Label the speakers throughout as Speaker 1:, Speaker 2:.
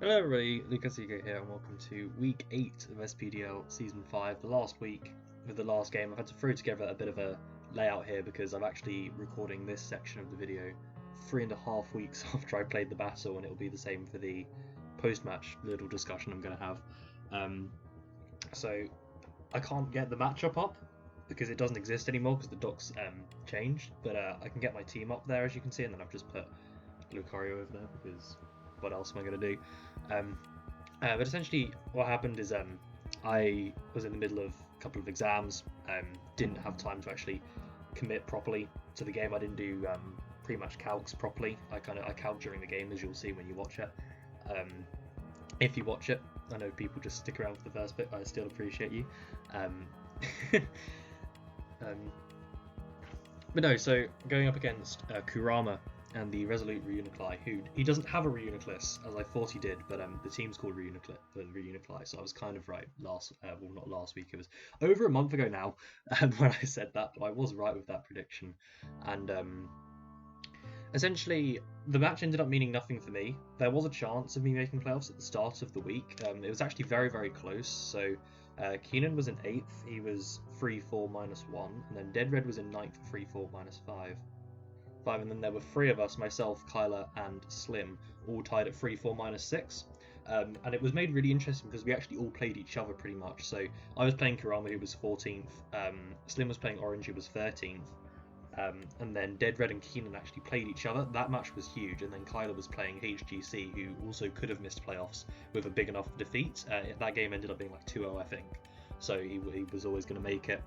Speaker 1: Hello everybody, Lucas here and welcome to week 8 of SPDL season 5, the last week with the last game. I've had to throw together a bit of a layout here because I'm actually recording this section of the video 3.5 weeks after I played the battle, and it'll be the same for the post-match little discussion I'm going to have. So I can't get the matchup up because it doesn't exist anymore because the docs changed, but I can get my team up there as you can see, and then I've just put Lucario over there because what else am I going to do? But essentially what happened is I was in the middle of a couple of exams, didn't have time to actually commit properly to the game. I didn't do pre-match calcs properly. I calc during the game, as you'll see when you watch it. If you watch it, I know people just stick around for the first bit, but I still appreciate you. But no, so going up against Kurama and the Resolute Reunicli, who he doesn't have a Reunicli as I thought he did, but the team's called Reunicli, so I was kind of right not last week, it was over a month ago now when I said that, but I was right with that prediction. And essentially the match ended up meaning nothing for me. There was a chance of me making playoffs at the start of the week. It was actually very, very close. So Keenan was in 8th, he was 3-4 -1, and then Dead Red was in 9th, 3-4 -5. And then there were 3 of us, myself, Kyler, and Slim, all tied at 3-4 -6. And it was made really interesting because we actually all played each other pretty much. So I was playing Kurama, who was 14th, Slim was playing Orange, who was 13th, and then Dead Red and Keenan actually played each other. That match was huge. And then Kyler was playing HGC, who also could have missed playoffs with a big enough defeat. That game ended up being like 2-0, I think. So he was always going to make it.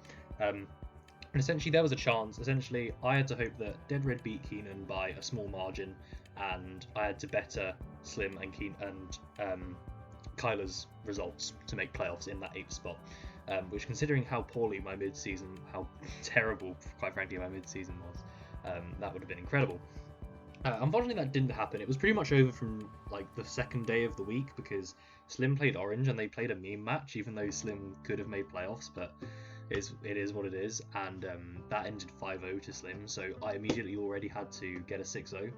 Speaker 1: And essentially there was a chance. Essentially I had to hope that Dead Red beat Keenan by a small margin, and I had to better Slim and Kyler's results to make playoffs in that 8th spot, which, considering how poorly my mid-season, how terrible quite frankly my mid-season was, that would have been incredible. Unfortunately that didn't happen. It was pretty much over from like the second day of the week because Slim played Orange and they played a meme match, even though Slim could have made playoffs, but it is what it is, and that ended 5-0 to Slim, so I immediately already had to get a 6-0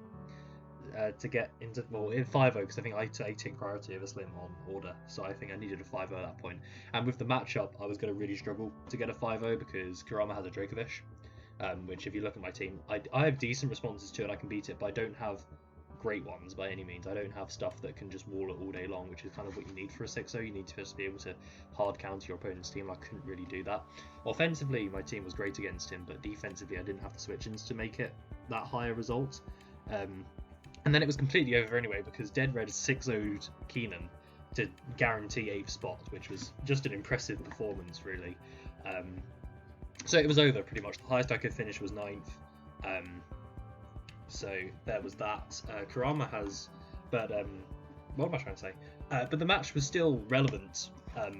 Speaker 1: to get into, well, 5-0 because I think I take priority over Slim on order, so I think I needed a 5-0 at that point. And with the matchup I was going to really struggle to get a 5-0 because Kurama has a Dracovish, which if you look at my team, I have decent responses to it, I can beat it, but I don't have great ones by any means. I don't have stuff that can just wall it all day long, which is kind of what you need for a 6-0. You need to just be able to hard counter your opponent's team. I couldn't really do that. Offensively, my team was great against him, but defensively I didn't have the switch-ins to make it that higher result. And then it was completely over anyway because Dead Red 6-0'd Keenan to guarantee 8th spot, which was just an impressive performance, really. So it was over pretty much. The highest I could finish was 9th. So there was that. Kurama has, but what am I trying to say? But the match was still relevant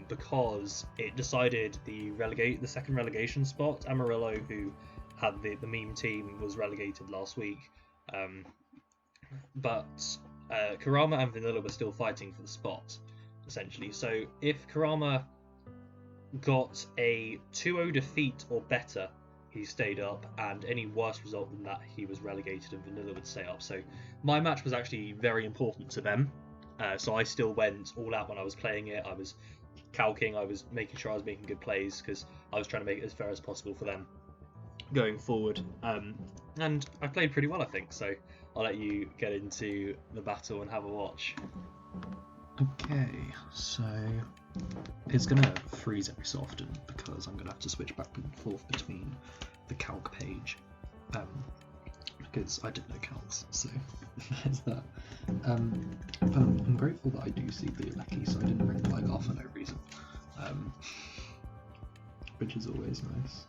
Speaker 1: because it decided the second relegation spot. Amarillo, who had the meme team, was relegated last week, but Kurama and Vanilla were still fighting for the spot, essentially. So if Kurama got a 2-0 defeat or better, he stayed up, and any worse result than that, he was relegated and Vanilla would stay up. So my match was actually very important to them, so I still went all out when I was playing it. I was calcing, I was making sure I was making good plays because I was trying to make it as fair as possible for them going forward, and I played pretty well, I think, so I'll let you get into the battle and have a watch.
Speaker 2: Okay, so it's going to freeze every so often because I'm going to have to switch back and forth between the calc page because I didn't know calcs, so there's that. But I'm grateful that I do see Leocli, so I didn't ring the light off for no reason, which is always nice.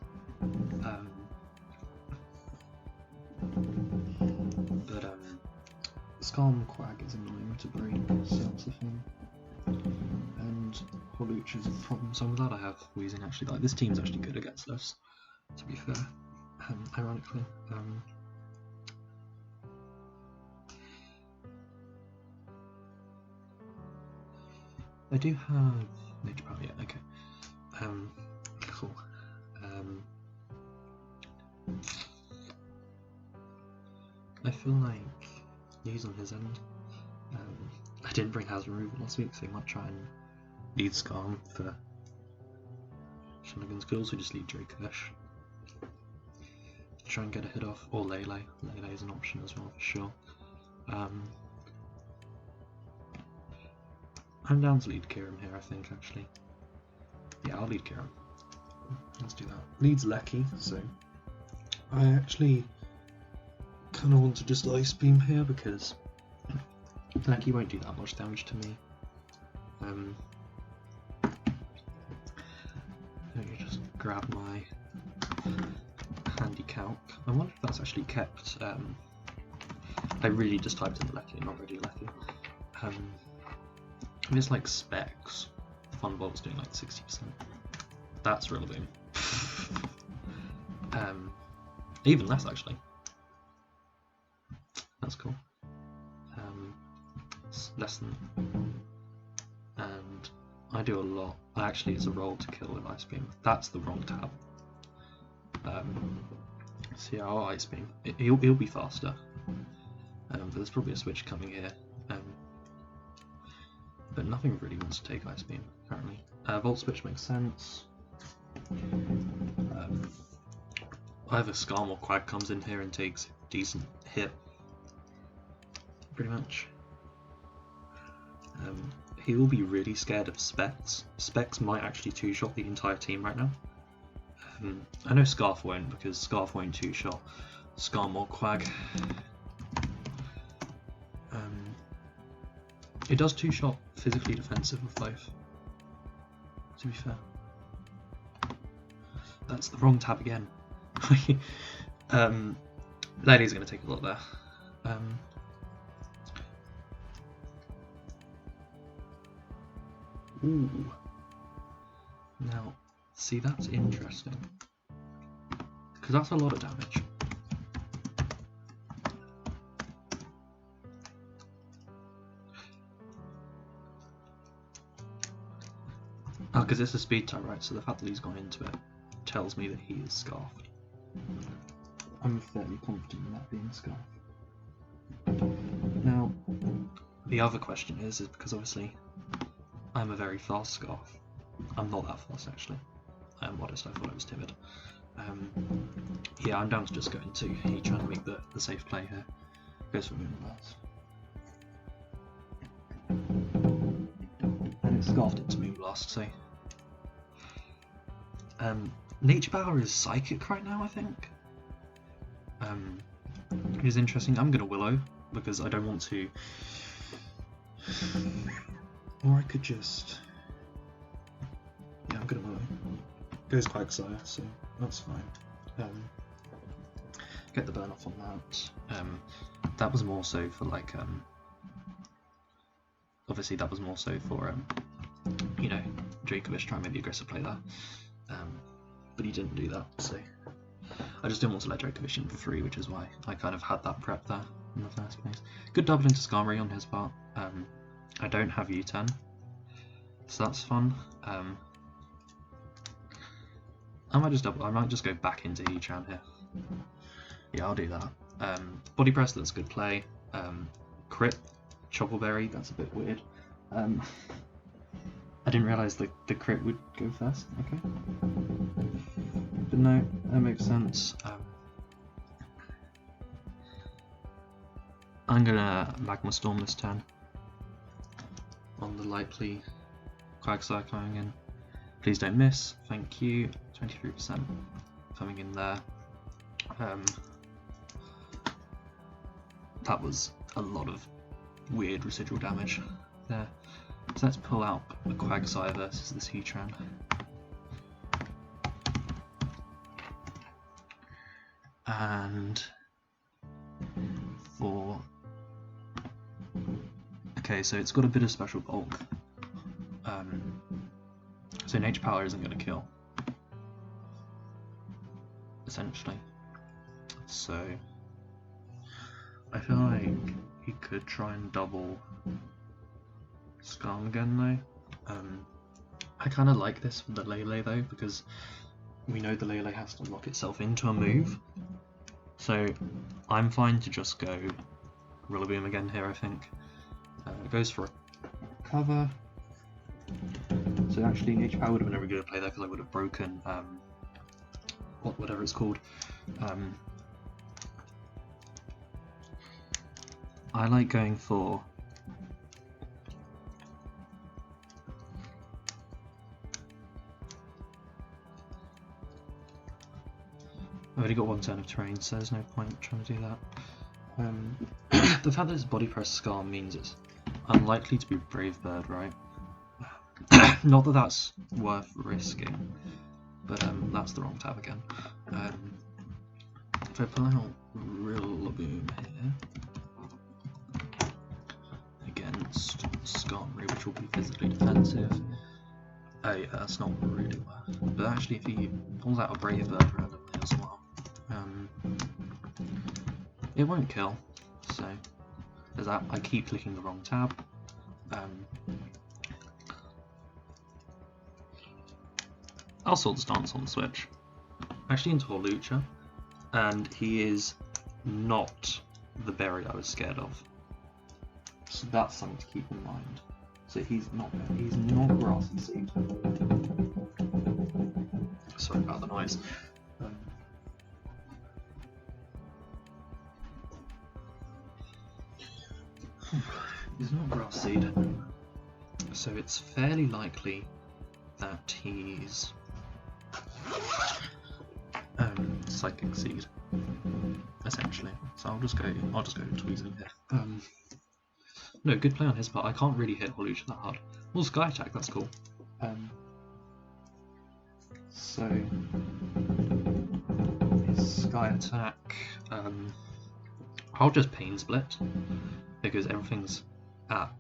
Speaker 2: But Skarm Quag is annoying to break, sounds the thing. And Holuch is a problem, so I'm glad I have Wheezing actually. Like, this team's actually good against us, to be fair, ironically. I do have Nature Power, yeah, okay. Cool. I feel like he's on his end. I I didn't bring house removal last week, so I might try and lead Skarm for shenanigans. Could also just lead Dracovish. Try and get a hit off, or Lele. Lele is an option as well for sure. I'm down to lead Kiram here, I think, actually. Yeah, I'll lead Kiram. Let's do that. Leads Lecky, so I actually kind of want to just Ice Beam here because Lecky won't do that much damage to me. Let me just grab my handy calc. I wonder if that's actually kept. I really just typed in the Lecky, not really Lecky. If it's like specs, Funbolt's doing like 60%. That's real boom. Even less actually. That's cool. It's less than. And I do a lot. Actually, it's a roll to kill with Ice Beam. That's the wrong tab. So yeah, I'll Ice Beam. He'll be faster. But there's probably a switch coming here. But nothing really wants to take Ice Beam currently. Volt Switch makes sense. Either Skarm or Quag comes in here and takes a decent hit. Pretty much. He will be really scared of Specs. Specs might actually two-shot the entire team right now. I know Scarf won't, because Scarf won't two-shot Skarm or Quag. It does two-shot physically defensive of both, to be fair. That's the wrong tab again. Lady's going to take a lot there. Ooh. Now, see, that's interesting. Because that's a lot of damage. Oh, because it's a speed type, right? So the fact that he's gone into it tells me that he is Scarfed. I'm fairly confident in that being Scarfed. Now, the other question is because obviously I'm a very fast Scarf. I'm not that fast actually. I am modest, I thought I was timid. Yeah, I'm down to just go into he trying to make the safe play here. Goes for Moonblast. And it's Scarfed into Moonblast, so Nature Power is Psychic right now, I think. It is interesting. I'm gonna Willow because I don't want to. Or I could just. Yeah, I'm gonna Willow. Goes Quagsire, so that's fine. Get the burn off on that. That was more so for like obviously that was more so for you know, Dracovish trying to make the aggressive play there. But he didn't do that, so I just didn't want to let Dracovish in for free, which is why I kind of had that prep there in the first place. Good double into Skarmory on his part. I don't have U-turn, so that's fun. I might just go back into Heatran here. Yeah, I'll do that. Body Press, that's good play. Crit, Choppleberry, that's a bit weird. I didn't realise the crit would go first, okay. But no, that makes sense. I'm gonna Magma Storm this turn. On the likely Quagsire coming in. Please don't miss, thank you. 23% coming in there. That was a lot of weird residual damage there. So let's pull out a Quagsire versus this Heatran. And for... Okay, so it's got a bit of special bulk. So Nature Power isn't going to kill. Essentially. So I feel like he could try and double Skarm again though. I kind of like this with the Lele though, because we know the Lele has to lock itself into a move. So I'm fine to just go Rillaboom again here, I think. It goes for a recover. So actually, H-Power would have been a really good play there because I would have broken whatever it's called. I like going for I've already got one turn of terrain, so there's no point trying to do that. The fact that it's body press scar means it's unlikely to be Brave Bird, right? Not that that's worth risking, but that's the wrong tab again. If I pull out Rillaboom here against Skarmory, which will be physically defensive, oh yeah, that's not really worth. But actually, if he pulls out a Brave Bird randomly as well, it won't kill. So there's that. I keep clicking the wrong tab. I'll sort the stance on the switch. Actually into Hawlucha, and he is not the berry I was scared of. So that's something to keep in mind. So he's not Grassy Seed. Sorry about the noise. He's not Grass Seed. So it's fairly likely that he's Psychic Seed, essentially. So I'll just go Tweezing here. No, good play on his part. I can't really hit Hawlucha that hard. Well, Sky Attack, that's cool. So his Sky Attack, I'll just Pain Split because everything's at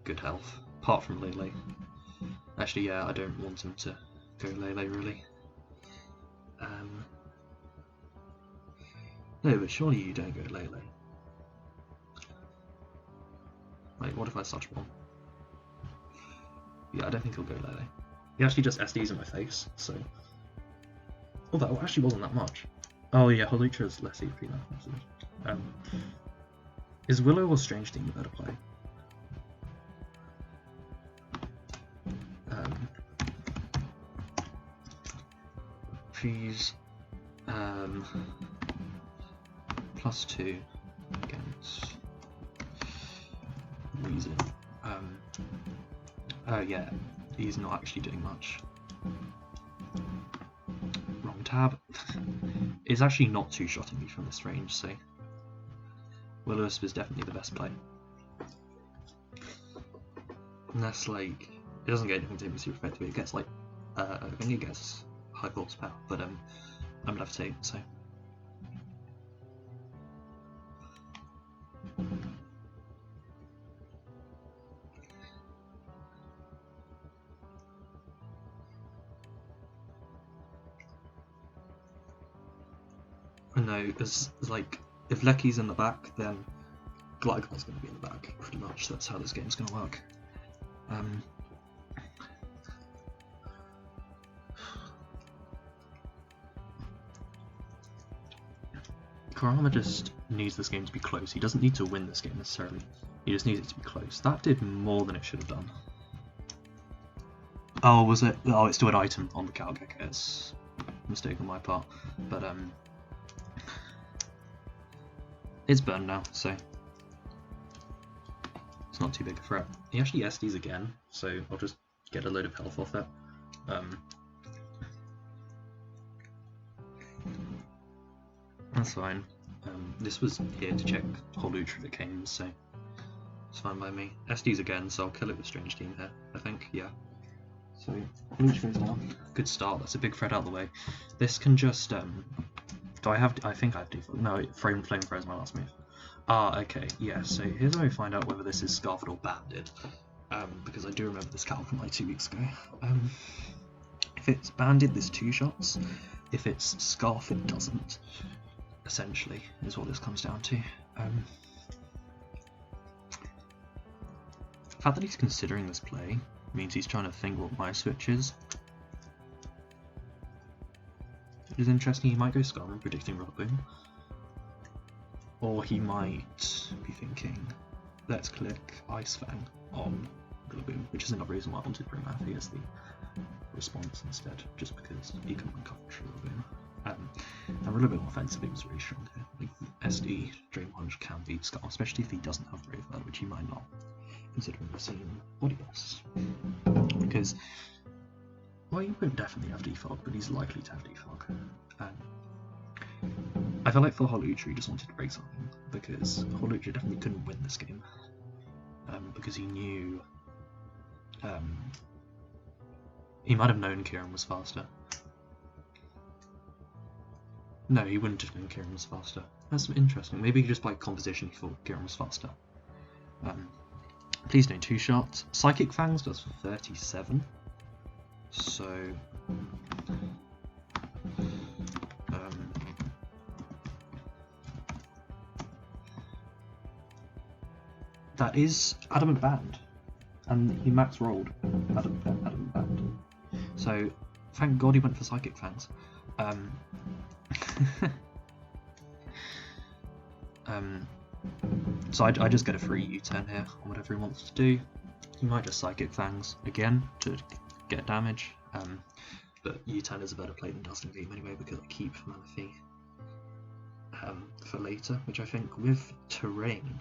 Speaker 2: good health, apart from Lele. Actually, yeah, I don't want him to go Lele really. No, but surely you don't go Lele. Wait, what if I Such Bomb? Yeah, I don't think he'll go Lele. He actually just SDs in my face, so... Oh, that actually wasn't that much. Oh yeah, Hawlucha's less EP now. Is Willow or Strange Team a better play? She's +2 against Reason. Oh yeah, he's not actually doing much. Wrong tab. It's actually not two-shotting me from this range, so Will-O-Wisp is definitely the best play. Unless like it doesn't get anything to be super effective, it gets like I think it gets high horsepower, but I'm left 8, so no, as like if Lecky's in the back, then Gligar's going to be in the back, pretty much. That's how this game's going to work. Kurama just needs this game to be close. He doesn't need to win this game necessarily. He just needs it to be close. That did more than it should have done. Oh, was it? Oh, it's still an item on the Calgek. It's a mistake on my part. But it's burned now, so it's not too big a threat. He actually SDs again, so I'll just get a load of health off it. That's fine. This was here to check Hawlucha if it came, so it's fine by me. SDs again, so I'll kill it with Strange Team here, I think, yeah. So Hawlucha goes down. Good start, that's a big threat out of the way. This can just, do I have, I think I have default, no, Flame Throw is my last move. Ah, okay, yeah, so here's how we find out whether this is Scarfed or Banded. Because I do remember this calc from like 2 weeks ago. If it's Banded, there's 2 shots. If it's Scarf, it doesn't. Essentially, is what this comes down to. The fact that he's considering this play means he's trying to think what my switch is. It is interesting, he might go Skarmory predicting Rillaboom. Or he might be thinking, let's click Ice Fang on Rillaboom. which is another reason why I wanted to bring Matthew as the response instead, just because he can win coverage a little bit. And a little bit more offensively was really strong here. Like SD Dream Punch can beat Scar, especially if he doesn't have Brave Bird, which he might not, considering we've seen Body Boss. Because, well, he won't definitely have Defog, but he's likely to have Defog. I feel like for Holucha he just wanted to break something, because Holucha definitely couldn't win this game. Because he knew... he might have known Kieran was faster. No, he wouldn't have known Kieran was faster. That's interesting. Maybe just by composition he thought Kieran was faster. Please no 2 shots. Psychic Fangs does 37. So... that is Adamant Band. And he max rolled Adamant Band. So, thank God he went for Psychic Fangs. So I just get a free U-turn here on whatever he wants to do. He might just Psychic Fangs again to get damage, but U-turn is a better play than Dusting Beam anyway because I keep Manaphy for later, which I think with Terrain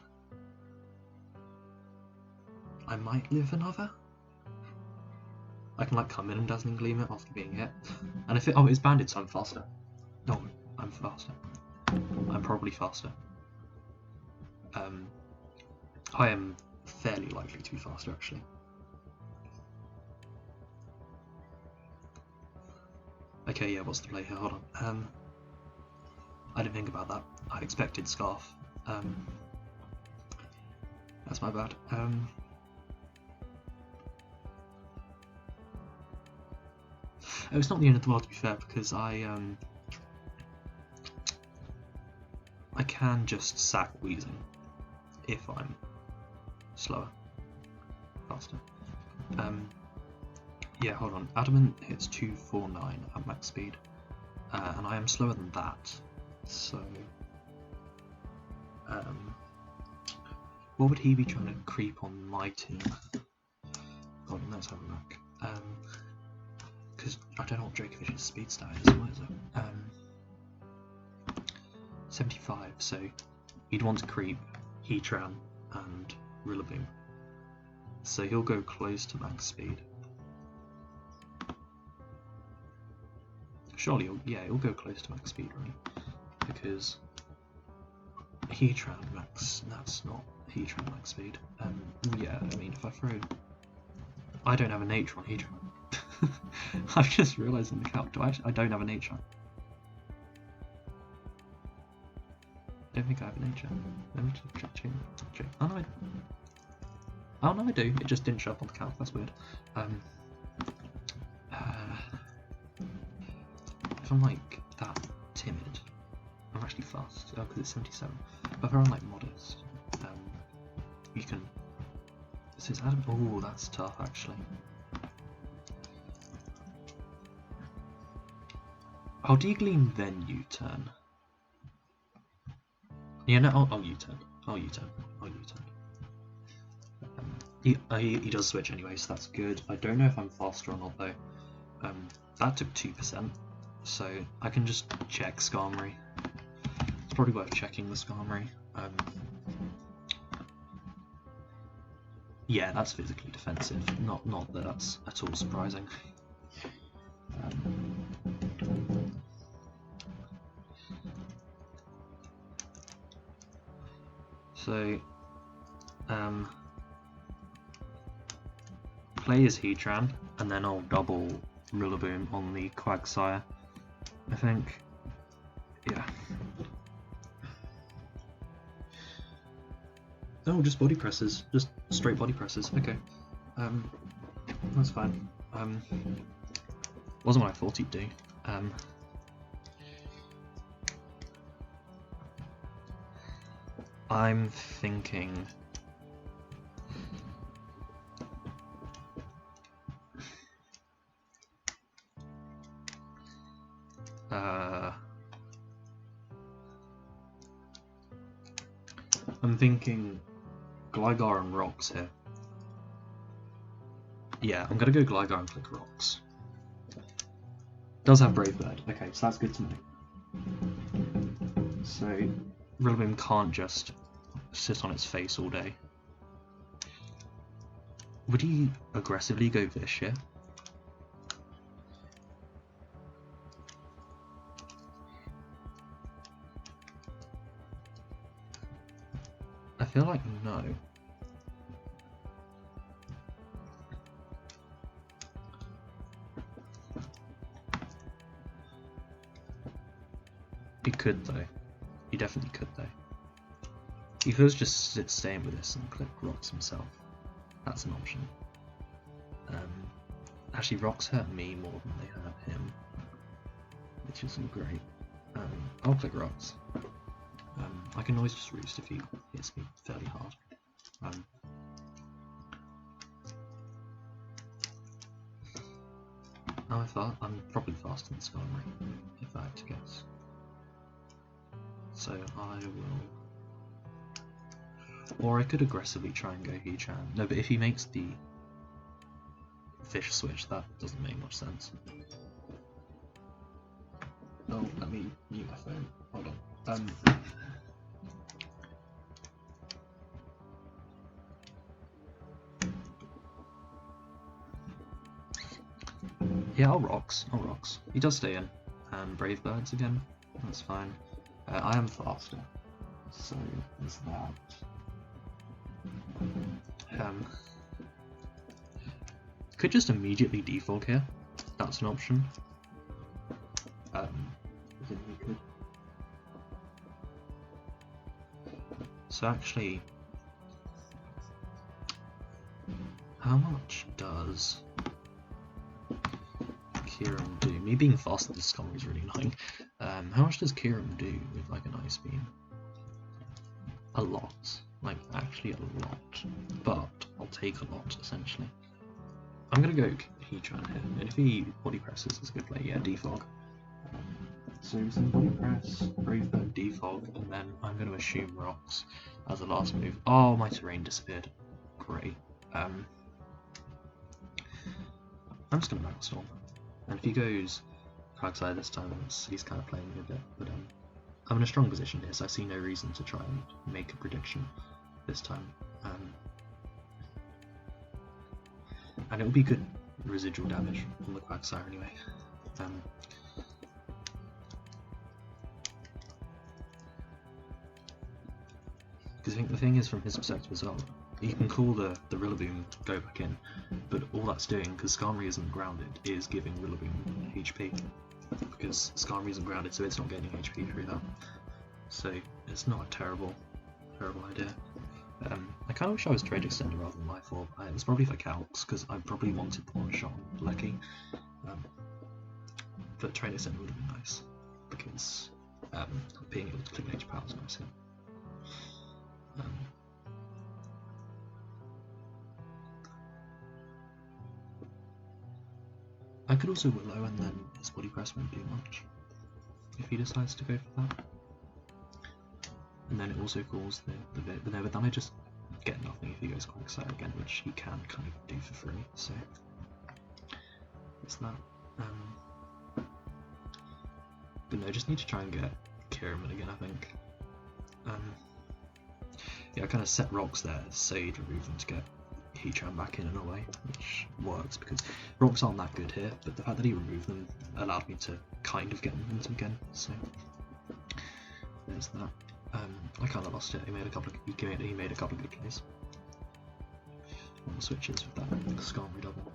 Speaker 2: I might live another. I can like come in and Dazzling Gleam it after being hit, and if it's banded, so I'm faster. No, I'm faster. I'm probably faster. I am fairly likely to be faster actually. Okay, yeah, what's the play here? Hold on. I didn't think about that. I expected Scarf. That's my bad. It's not the end of the world to be fair, because I can just sack Wheezing if I'm slower, faster. Yeah, hold on. Adamant hits 249 at max speed, and I am slower than that. So, what would he be trying to creep on my team? Hold on, let's have a look. Because I don't know what Dracovich's speed stat is. What is it? 75. So he'd want to creep Heatran and Rillaboom. So he'll go close to max speed. Surely, he'll go close to max speed, right? Because Heatran max, that's not Heatran max speed. Yeah, I mean, if I throw... I don't have a nature on Heatran. I've just realised in the calc, I don't have a nature. I don't think I have a nature. Let me just check. Oh no, oh no, I do. It just didn't show up on the calc. That's weird. If I'm like that timid, I'm actually fast. Oh, because it's 77. But if I'm like modest, you can. This is Adam. Oh, that's tough actually. I'll D-Gleam then U-turn. Yeah, no, I'll U-turn. I'll U-turn. He does switch anyway, so that's good. I don't know if I'm faster or not though. That took 2%, so I can just check Skarmory. It's probably worth checking the Skarmory. Yeah, that's physically defensive. Not that that's at all surprising. So, play as Heatran, and then I'll double Rillaboom on the Quagsire, I think. Yeah. Oh, just body presses. Just straight body presses. Okay. That's fine. Wasn't what I thought he'd do. I'm thinking... I'm thinking Gligar and Rocks here. Yeah, I'm gonna go Gligar and click Rocks. Does have Brave Bird. Okay, so that's good to know. So Rillaboom can't just sit on its face all day. Would he aggressively go Vish here? I feel like no. He could though. He definitely could though. He could just stay in with this and click Rocks himself. That's an option. Actually, Rocks hurt me more than they hurt him, which isn't great. I'll click Rocks. I can always just Roost if he hits me fairly hard. I'm probably faster than Skarmory, if I had to guess. So I will... Or I could aggressively try and go Heatran. No, but if he makes the Fish switch, that doesn't make much sense. Oh, let me mute my phone. Hold on. Yeah, I'll Rocks. He does stay in. Brave Birds again. That's fine. I am faster, so there's that. Could just immediately defog here. That's an option. So actually, how much does Kieran do? Me being faster than Skarmory is really annoying. How much does Kieran do with like an Ice Beam? A lot. Like, actually a lot. But I'll take a lot, essentially. I'm gonna go Heatran here, and if he body presses, it's a good play. Yeah, defog. So some body press, Brave Bird, defog, and then I'm gonna assume Rocks as a last move. Oh, my terrain disappeared. Great. I'm just gonna Battle Storm. And if he goes Quagsire this time, he's kind of playing with it. But I'm in a strong position here, so I see no reason to try and make a prediction this time. And it will be good residual damage on the Quagsire anyway. Because I think the thing is, from his perspective as well, you can call the Rillaboom go back in, but all that's doing, because Skarmory isn't grounded, is giving Rillaboom HP. Because Skarmory isn't grounded, so it's not getting HP through that. So it's not a terrible idea. I kind of wish I was Trade Extender rather than Life Orb. It was probably for Calcs, because I probably wanted the one shot on Lecky. But Trade Extender would have been nice, because being able to click nature power is nice here. I could also Willow, and then his body press won't do much if he decides to go for that. And then it also calls the bit, but then I just get nothing if he goes Quagsire again, which he can kind of do for free. So it's that. But no, I just need to try and get Kurama again, I think. Yeah, I kind of set Rocks there, Sage, remove them to get Heatran back in a way, which works because Rocks aren't that good here, but the fact that he removed them allowed me to kind of get momentum again, so there's that. I kind of lost it. He made a couple of good plays on the switches with that Skarmory double.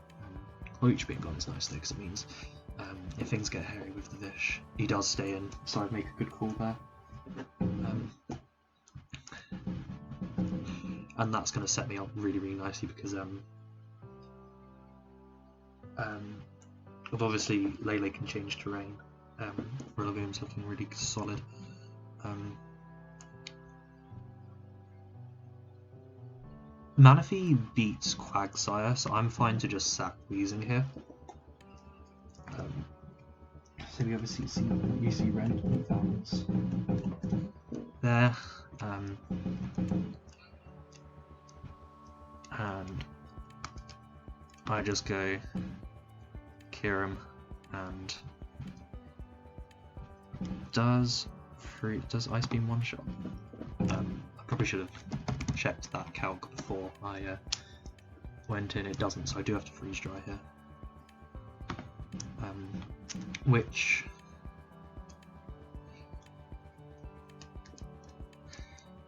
Speaker 2: Leech being gone is nice though, because it means if things get hairy with the Vish, he does stay in, so I'd make a good call there. And that's going to set me up really, really nicely because obviously Lele can change terrain. Rillaboom's looking really solid. Manaphy beats Quagsire, so I'm fine to just sack Weezing here. So we obviously see Rend and Valence there. And I just go Kurama and does Ice Beam one shot? I probably should have checked that calc before I went in. It doesn't, so I do have to freeze dry here. Which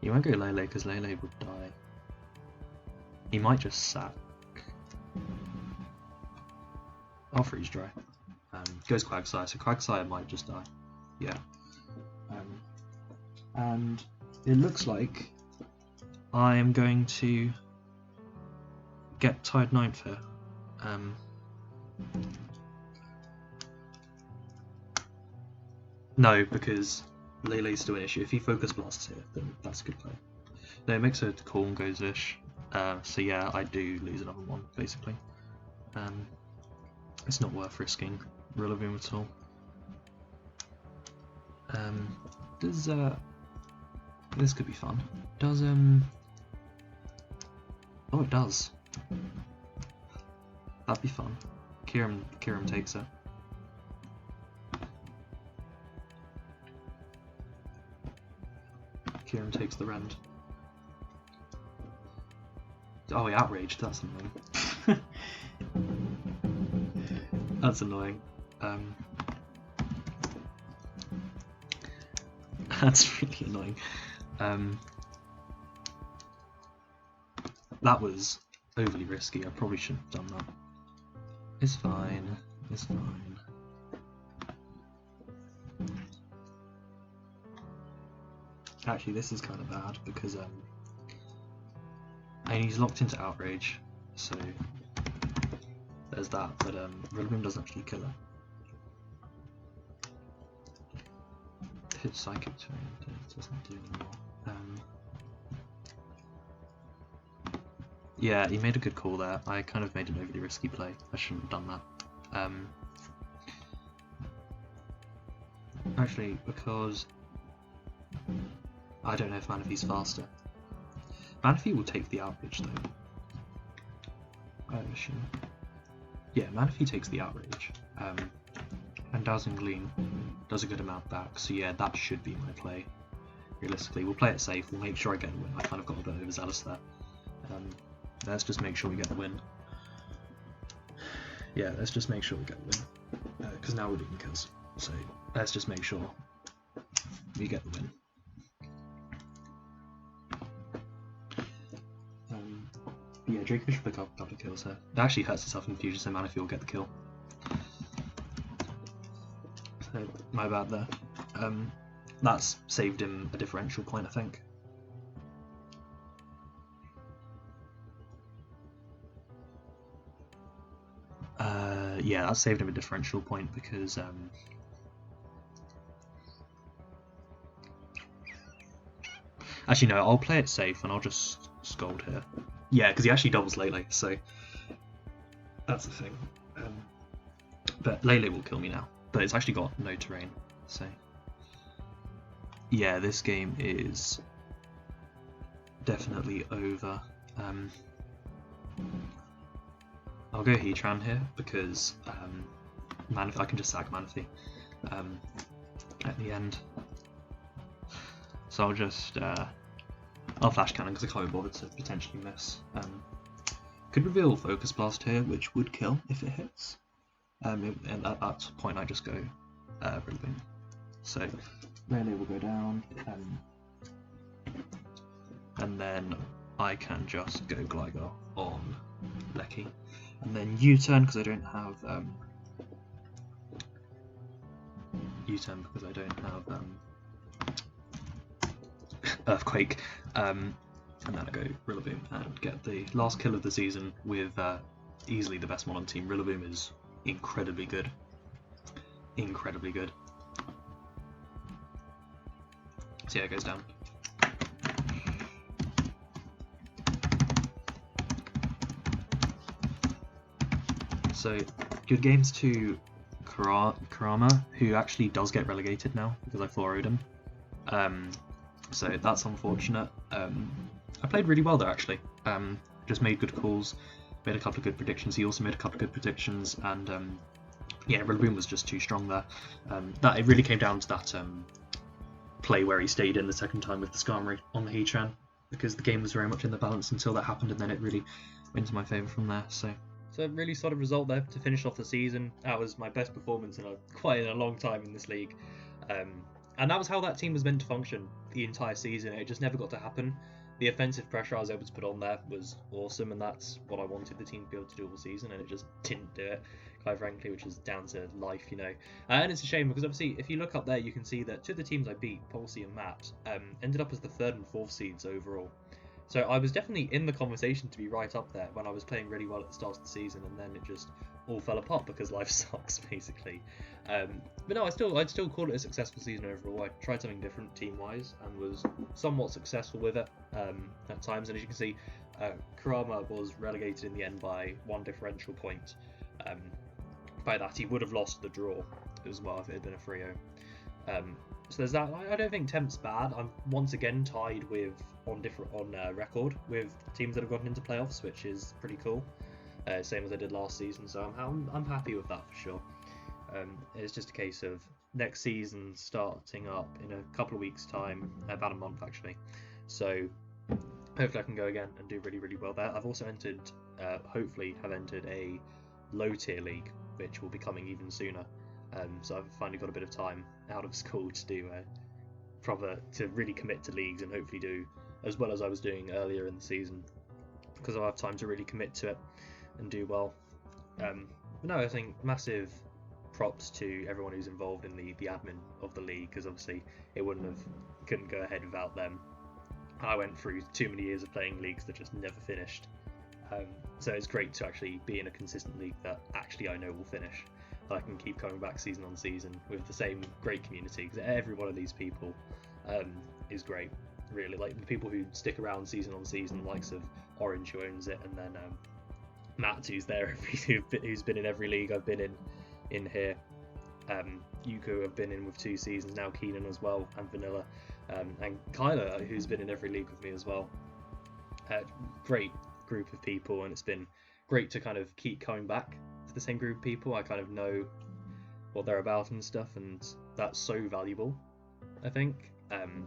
Speaker 2: you won't go Lele because Lele would die. He might just sack. I'll freeze dry. Goes Quagsire, so Quagsire might just die. Yeah. And it looks like I am going to get tied 9th here. No, because Lele's still an issue. If he focus blasts here, then that's a good play. No, it makes a call and goes ish. So yeah, I do lose another one basically. It's not worth risking Rillaboom at all. Does this could be fun. Does oh, it does. That'd be fun. Kurama takes it. Kurama takes the rend. Oh, he outraged. That's annoying. That's annoying. That's really annoying. That was overly risky. I probably shouldn't have done that. It's fine. It's fine. Actually, this is kind of bad because and he's locked into outrage, so there's that. But Rillaboom doesn't actually kill her. Hit psychic terrain, it doesn't do anymore. Yeah, he made a good call there. I kind of made an overly risky play. I shouldn't have done that. Actually, because I don't know if Manaphy's faster. Manaphy will take the outrage though. I assume. Yeah, Manaphy takes the outrage. And Dazzling Gleam does a good amount back, so yeah, that should be my play. Realistically, we'll play it safe, we'll make sure I get a win. I kind of got a bit overzealous there. Let's just make sure we get the win. Yeah, let's just make sure we get the win. Because now we're doing kills, so let's just make sure we get the win. Yeah, Draco should pick up a couple of kills here. It actually hurts itself in the future, so Manaphy will get the kill. So, my bad there. That's saved him a differential point, I think. Yeah, that saved him a differential point because actually no, I'll play it safe and I'll just scold here. Yeah, because he actually doubles Lele, so that's the thing. But Lele will kill me now, but it's actually got no terrain, so yeah, this game is definitely over. I'll go Heatran here because Manaphy, I can just sack Manaphy at the end. So I'll just I'll Flash Cannon because I can't be bothered to potentially miss. Could reveal Focus Blast here, which would kill if it hits. And at that point I just go Rillaboom. So Lele will go down, and then I can just go Gligar on Lecky. And then U-turn because I don't have U-turn because I don't have Earthquake. And then I go Rillaboom and get the last kill of the season with easily the best mod on team. Rillaboom is incredibly good. Incredibly good. So yeah, it goes down. So, good games to Kurama, who actually does get relegated now because I 4-0'd him. So that's unfortunate. I played really well there actually. Just made good calls. made a couple of good predictions. He also made a couple of good predictions, and yeah, Rillaboom was just too strong there. That it really came down to that play where he stayed in the second time with the Skarmory on the Heatran, because the game was very much in the balance until that happened, and then it really went to my favour from there. So
Speaker 1: a really solid result there to finish off the season. That was my best performance in quite a long time in this league. And that was how that team was meant to function the entire season. It just never got to happen. The offensive pressure I was able to put on there was awesome, and that's what I wanted the team to be able to do all season, and it just didn't do it, quite frankly, which is down to life, you know. And it's a shame because obviously, if you look up there, you can see that two of the teams I beat, Pulsey and Matt, ended up as the 3rd and 4th seeds overall. So I was definitely in the conversation to be right up there when I was playing really well at the start of the season, and then it just all fell apart because life sucks, basically. But no, I'd still call it a successful season overall. I tried something different team-wise and was somewhat successful with it at times. And as you can see, Kurama was relegated in the end by 1 differential point. By that, he would have lost the draw as well if it had been a 3-0. So there's that. I don't think Temp's bad. I'm once again tied with on record with teams that have gotten into playoffs, which is pretty cool. Same as I did last season, so I'm happy with that for sure. It's just a case of next season starting up in a couple of weeks' time, about a month actually. So hopefully I can go again and do really, really well there. I've also entered, hopefully have entered a low tier league, which will be coming even sooner. So I've finally got a bit of time out of school to do to really commit to leagues and hopefully do as well as I was doing earlier in the season, because I'll have time to really commit to it and do well. But no, I think massive props to everyone who's involved in the admin of the league, because obviously it couldn't go ahead without them. I went through too many years of playing leagues that just never finished. So it's great to actually be in a consistent league that actually I know will finish. I can keep coming back season on season with the same great community, because every one of these people is great, really. Like the people who stick around season on season, likes of Orange, who owns it, and then Matt, who's there, who's been in every league I've been in here. Yuko I've been in with 2 seasons now, Keenan as well, and Vanilla, and Kyla, who's been in every league with me as well. Great group of people, and it's been great to kind of keep coming back to the same group of people. I kind of know what they're about and stuff, and that's so valuable, I think. I'm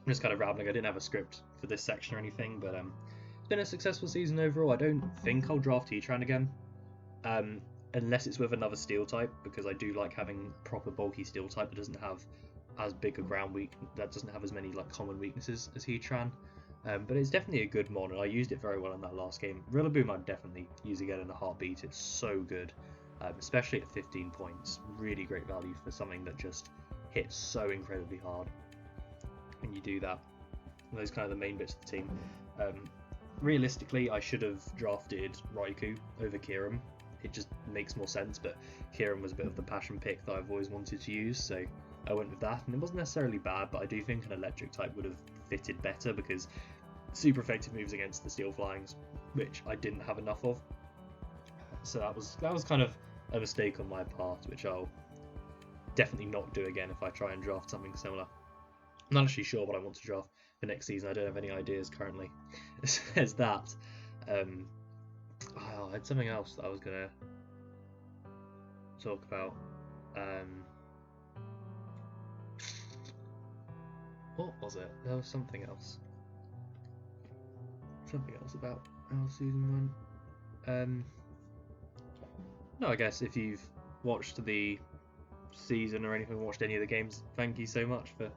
Speaker 1: just kind of rambling. I didn't have a script for this section or anything, but it's been a successful season overall. I don't think I'll draft Heatran again, unless it's with another steel type, because I do like having proper bulky steel type that doesn't have as big a that doesn't have as many like common weaknesses as Heatran. But it's definitely a good mod, and I used it very well in that last game. Rillaboom I'd definitely use again in a heartbeat. It's so good, especially at 15 points. Really great value for something that just hits so incredibly hard when you do that. And those kind of the main bits of the team. Realistically, I should have drafted Raikou over Kiram. It just makes more sense, but Kiram was a bit of the passion pick that I've always wanted to use, so I went with that. And it wasn't necessarily bad, but I do think an electric type would have fitted better, because super effective moves against the steel flyings, which I didn't have enough of. So that was kind of a mistake on my part, which I'll definitely not do again if I try and draft something similar. I'm not actually sure what I want to draft for next season. I don't have any ideas currently. There's that. I had something else that I was gonna talk about. What was it? There was something else. Something else about our season 1. No, I guess if you've watched the season or anything, watched any of the games, thank you so much for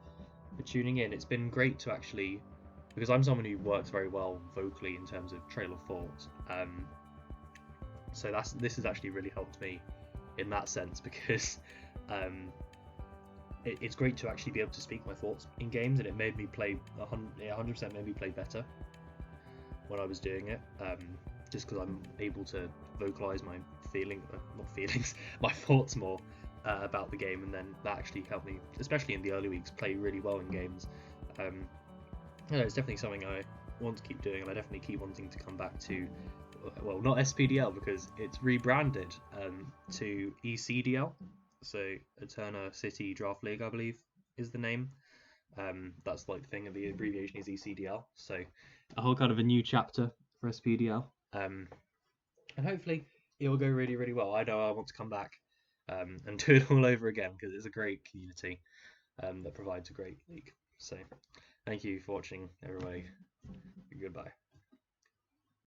Speaker 1: tuning in. It's been great to actually, because I'm someone who works very well vocally in terms of trail of thought. So this has actually really helped me in that sense, because it's great to actually be able to speak my thoughts in games, and it made me play 100% made me play better when I was doing it, just because I'm able to vocalize my my thoughts more about the game, and then that actually helped me, especially in the early weeks, play really well in games. It's definitely something I want to keep doing, and I definitely keep wanting to come back to, well, not SPDL, because it's rebranded to ECDL, so Eterna City Draft League, I believe is the name. That's like the thing, the abbreviation is ECDL, so a whole kind of a new chapter for SPDL. and hopefully it will go really, really well. I know I want to come back and do it all over again because it's a great community that provides a great league. So thank you for watching, everybody. Goodbye.